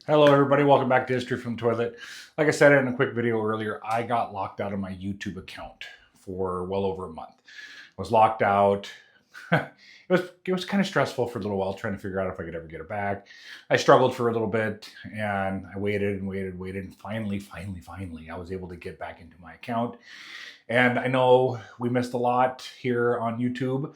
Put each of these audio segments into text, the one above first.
Hello everybody, welcome back to History from the Toilet. Like I said in a quick video earlier, I got locked out of my YouTube account for well over a month. I was locked out. It was kind of stressful for a little while trying to figure out if I could ever get it back. I struggled for a little bit and I waited and finally I was able to get back into my account. And I know we missed a lot here on YouTube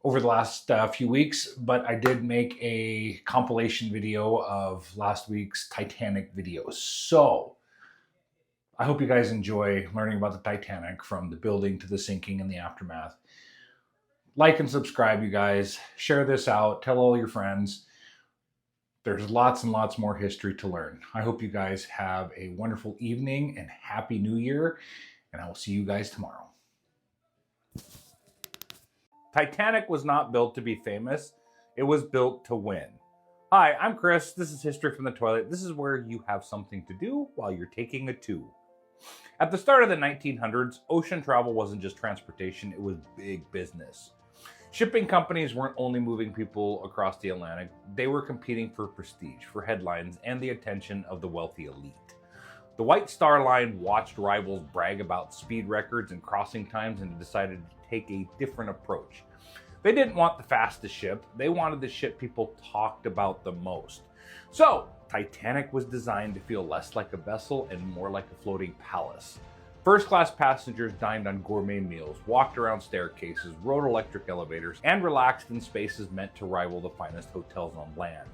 over the last few weeks, but I did make a compilation video of last week's Titanic videos. So I hope you guys enjoy learning about the Titanic, from the building to the sinking and the aftermath. Like and subscribe, you guys. Share this out. Tell all your friends. There's lots and lots more history to learn. I hope you guys have a wonderful evening and Happy New Year, and I will see you guys tomorrow. Titanic was not built to be famous. It was built to win. Hi, I'm Chris. This is History from the Toilet. This is where you have something to do while you're taking a two. At the start of the 1900s, ocean travel wasn't just transportation, it was big business. Shipping companies weren't only moving people across the Atlantic, they were competing for prestige, for headlines, and the attention of the wealthy elite. The White Star Line watched rivals brag about speed records and crossing times and decided to take a different approach. They didn't want the fastest ship, they wanted the ship people talked about the most. So, Titanic was designed to feel less like a vessel and more like a floating palace. First-class passengers dined on gourmet meals, walked around staircases, rode electric elevators, and relaxed in spaces meant to rival the finest hotels on land.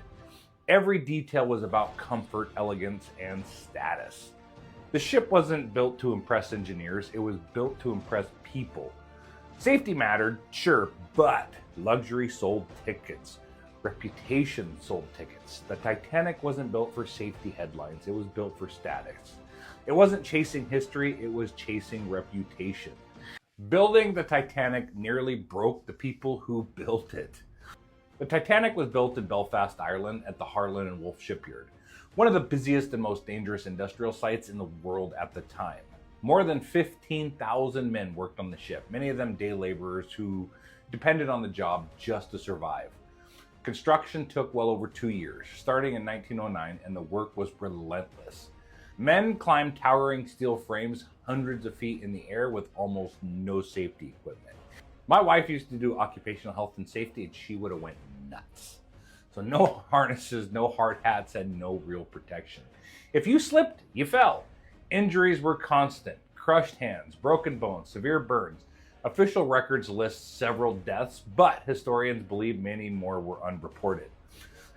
Every detail was about comfort, elegance, and status. The ship wasn't built to impress engineers, it was built to impress people. Safety mattered, sure, but luxury sold tickets. Reputation sold tickets. The Titanic wasn't built for safety headlines, it was built for status. It wasn't chasing history, it was chasing reputation. Building the Titanic nearly broke the people who built it. The Titanic was built in Belfast, Ireland at the Harland and Wolff shipyard, one of the busiest and most dangerous industrial sites in the world at the time. More than 15,000 men worked on the ship, many of them day laborers who depended on the job just to survive. Construction took well over 2 years, starting in 1909, and the work was relentless. Men climbed towering steel frames hundreds of feet in the air with almost no safety equipment. My wife used to do occupational health and safety, and she would have went nuts. So no harnesses, no hard hats, and no real protection. If you slipped, you fell. Injuries were constant: crushed hands, broken bones, severe burns. Official records list several deaths, but historians believe many more were unreported.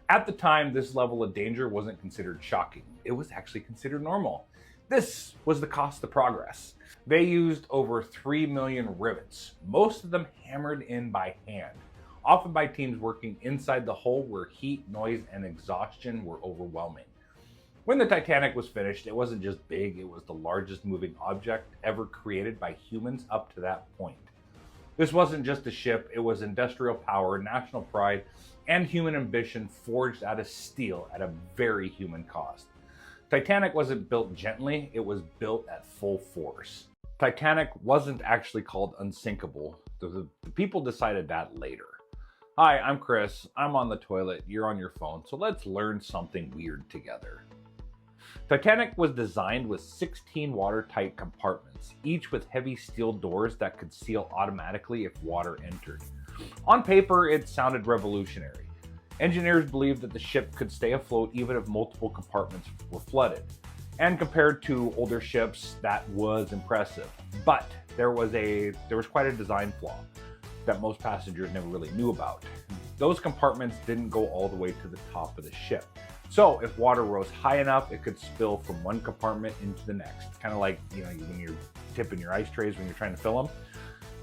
At the time, this level of danger wasn't considered shocking. It was actually considered normal. This was the cost of progress. They used over 3 million rivets, most of them hammered in by hand, often by teams working inside the hull where heat, noise, and exhaustion were overwhelming. When the Titanic was finished, it wasn't just big, it was the largest moving object ever created by humans up to that point. This wasn't just a ship, it was industrial power, national pride, and human ambition forged out of steel at a very human cost. Titanic wasn't built gently, it was built at full force. Titanic wasn't actually called unsinkable. The people decided that later. Hi, I'm Chris. I'm on the toilet, you're on your phone, so let's learn something weird together. Titanic was designed with 16 watertight compartments, each with heavy steel doors that could seal automatically if water entered. On paper, it sounded revolutionary. Engineers believed that the ship could stay afloat even if multiple compartments were flooded. And compared to older ships, that was impressive. But there was quite a design flaw that most passengers never really knew about. Those compartments didn't go all the way to the top of the ship. So if water rose high enough, it could spill from one compartment into the next. Kind of like, when you're tipping your ice trays when you're trying to fill them.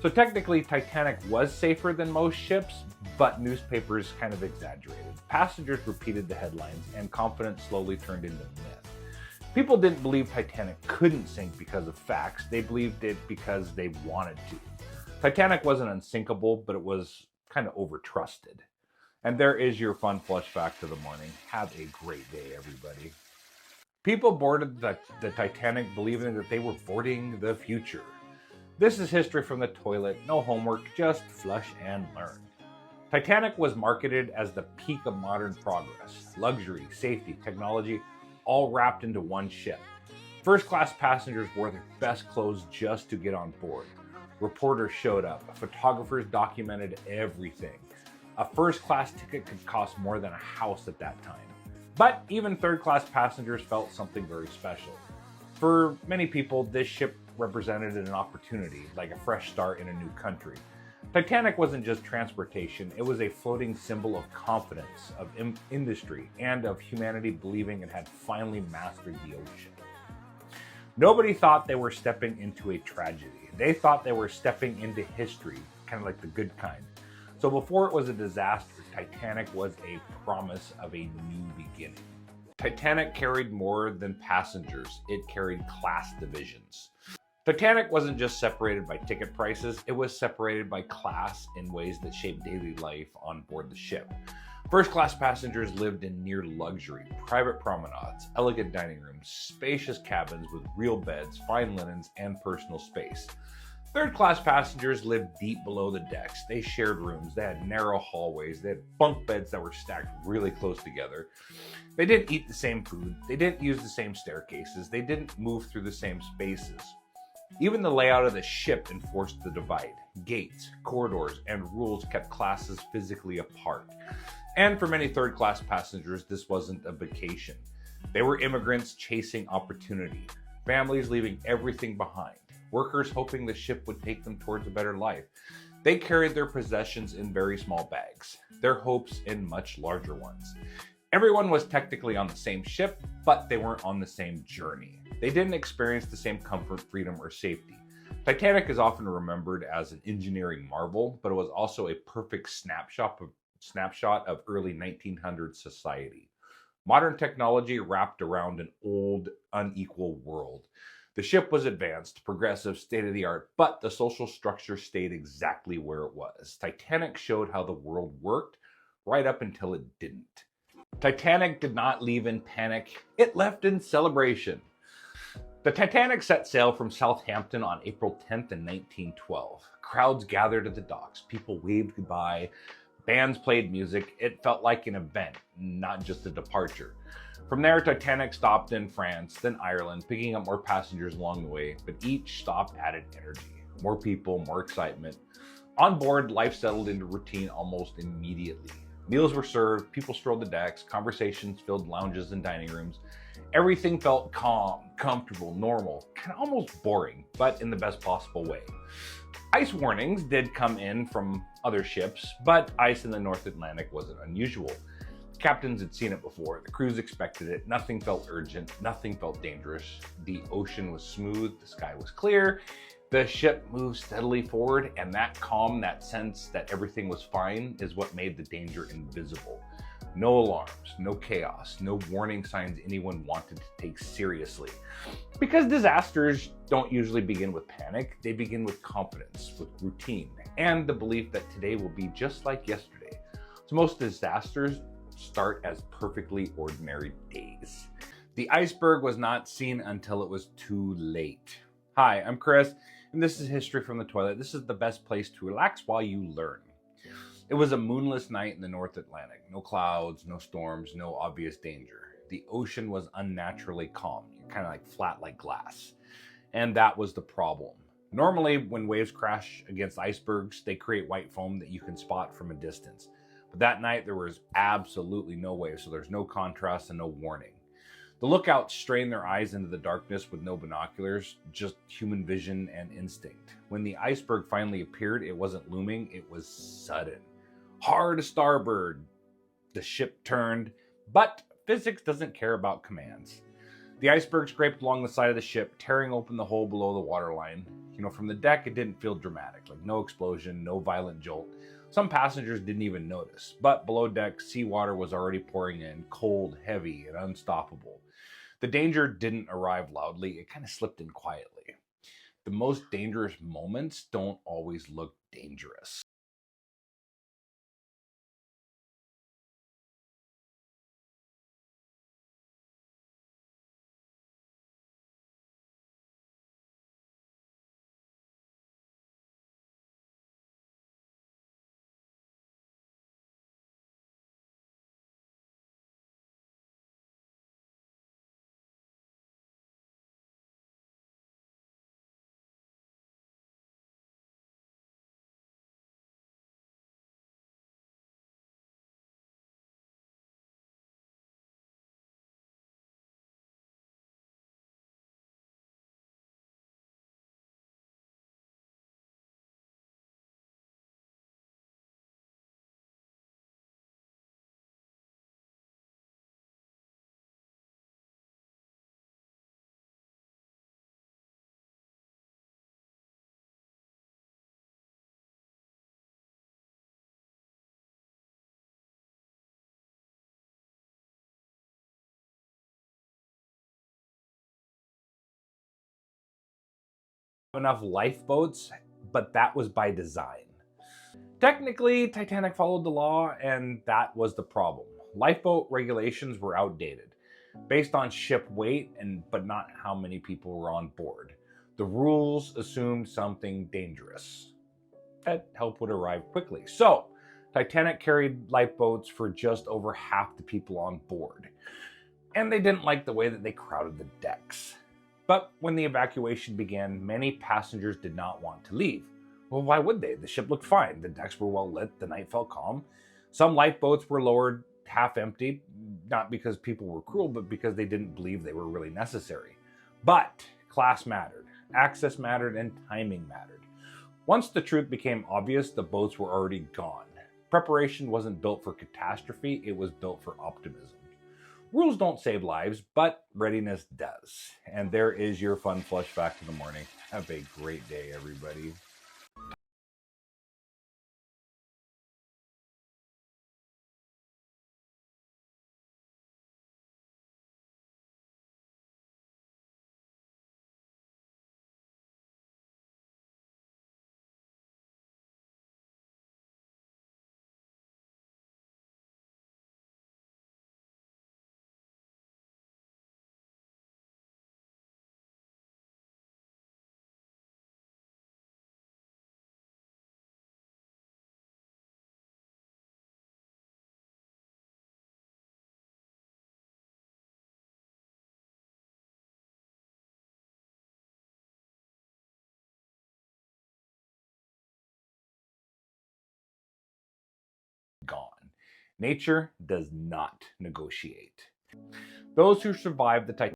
So technically, Titanic was safer than most ships, but newspapers kind of exaggerated. Passengers repeated the headlines, and confidence slowly turned into myth. People didn't believe Titanic couldn't sink because of facts. They believed it because they wanted to. Titanic wasn't unsinkable, but it was kind of overtrusted. And there is your fun flush fact of the morning. Have a great day, everybody. People boarded the Titanic believing that they were boarding the future. This is History from the Toilet. No homework, just flush and learn. Titanic was marketed as the peak of modern progress, luxury, safety, technology, all wrapped into one ship. First class passengers wore their best clothes just to get on board. Reporters showed up, photographers documented everything. A first class ticket could cost more than a house at that time. But even third class passengers felt something very special. For many people, this ship represented an opportunity, like a fresh start in a new country. Titanic wasn't just transportation, it was a floating symbol of confidence, of industry, and of humanity believing it had finally mastered the ocean. Nobody thought they were stepping into a tragedy. They thought they were stepping into history, kind of like the good kind. So before it was a disaster, Titanic was a promise of a new beginning. Titanic carried more than passengers, it carried class divisions. Titanic wasn't just separated by ticket prices, it was separated by class in ways that shaped daily life on board the ship. First class passengers lived in near luxury, private promenades, elegant dining rooms, spacious cabins with real beds, fine linens, and personal space. Third class passengers lived deep below the decks. They shared rooms, they had narrow hallways, they had bunk beds that were stacked really close together. They didn't eat the same food, they didn't use the same staircases, they didn't move through the same spaces. Even the layout of the ship enforced the divide. Gates, corridors, and rules kept classes physically apart. And for many third-class passengers, this wasn't a vacation. They were immigrants chasing opportunity, families leaving everything behind, workers hoping the ship would take them towards a better life. They carried their possessions in very small bags, their hopes in much larger ones. Everyone was technically on the same ship, but they weren't on the same journey. They didn't experience the same comfort, freedom, or safety. Titanic is often remembered as an engineering marvel, but it was also a perfect snapshot of early 1900s society. Modern technology wrapped around an old, unequal world. The ship was advanced, progressive, state-of-the-art, but the social structure stayed exactly where it was. Titanic showed how the world worked right up until it didn't. Titanic did not leave in panic, it left in celebration. The Titanic set sail from Southampton on April 10th in 1912. Crowds gathered at the docks, people waved goodbye, bands played music. It felt like an event, not just a departure. From there, Titanic stopped in France, then Ireland, picking up more passengers along the way, but each stop added energy. More people, more excitement. On board, life settled into routine almost immediately. Meals were served, people strolled the decks, conversations filled lounges and dining rooms. Everything felt calm, comfortable, normal, kind of almost boring, but in the best possible way. Ice warnings did come in from other ships, but ice in the North Atlantic wasn't unusual. Captains had seen it before, the crews expected it, nothing felt urgent, nothing felt dangerous. The ocean was smooth, the sky was clear, the ship moved steadily forward, and that calm, that sense that everything was fine is what made the danger invisible. No alarms, no chaos, no warning signs anyone wanted to take seriously. Because disasters don't usually begin with panic, they begin with confidence, with routine, and the belief that today will be just like yesterday. So most disasters start as perfectly ordinary days. The iceberg was not seen until it was too late. Hi, I'm Chris, and this is History from the Toilet. This is the best place to relax while you learn. It was a moonless night in the North Atlantic. No clouds, no storms, no obvious danger. The ocean was unnaturally calm, kind of like flat like glass. And that was the problem. Normally, when waves crash against icebergs, they create white foam that you can spot from a distance. But that night, there was absolutely no waves, so there's no contrast and no warning. The lookouts strained their eyes into the darkness with no binoculars, just human vision and instinct. When the iceberg finally appeared, it wasn't looming, it was sudden. Hard starboard. The ship turned, but physics doesn't care about commands. The iceberg scraped along the side of the ship, tearing open the hole below the waterline. From the deck, it didn't feel dramatic, like no explosion, no violent jolt. Some passengers didn't even notice, but below deck, seawater was already pouring in, cold, heavy, and unstoppable. The danger didn't arrive loudly, it kind of slipped in quietly. The most dangerous moments don't always look dangerous. enough lifeboats, but that was by design. Technically, Titanic followed the law, and that was the problem. Lifeboat regulations were outdated, based on ship weight but not how many people were on board. The rules assumed something dangerous, that help would arrive quickly. So, Titanic carried lifeboats for just over half the people on board. And they didn't like the way that they crowded the decks. But when the evacuation began, many passengers did not want to leave. Well, why would they? The ship looked fine. The decks were well lit. The night felt calm. Some lifeboats were lowered half empty, not because people were cruel, but because they didn't believe they were really necessary. But class mattered, access mattered, and timing mattered. Once the truth became obvious, the boats were already gone. Preparation wasn't built for catastrophe, it was built for optimism. Rules don't save lives, but readiness does. And there is your fun flush fact of the morning. Have a great day, everybody. Gone. Nature does not negotiate. Those who survived the Titanic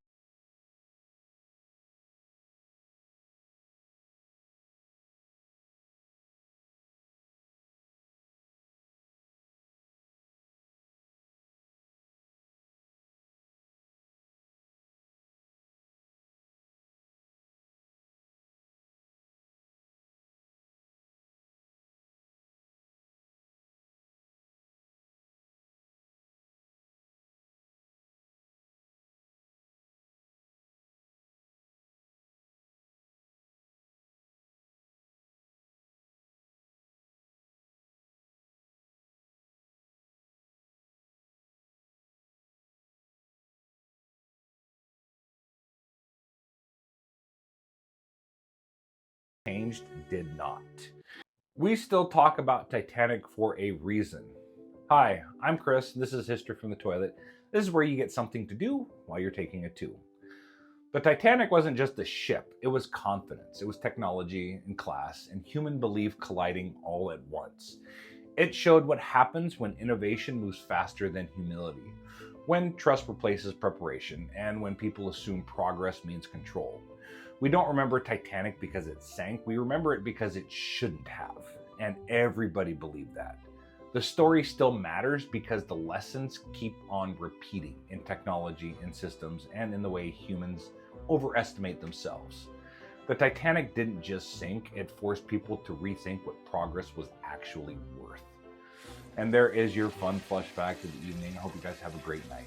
changed did not. We still talk about Titanic for a reason. Hi, I'm Chris. This is History from the Toilet. This is where you get something to do while you're taking a two. The Titanic wasn't just a ship, it was confidence, it was technology and class and human belief colliding all at once. It showed what happens when innovation moves faster than humility, when trust replaces preparation, and when people assume progress means control. We don't remember Titanic because it sank, we remember it because it shouldn't have, and everybody believed that. The story still matters because the lessons keep on repeating in technology, in systems, and in the way humans overestimate themselves. The Titanic didn't just sink, it forced people to rethink what progress was actually worth. And there is your fun flush fact of the evening. I hope you guys have a great night.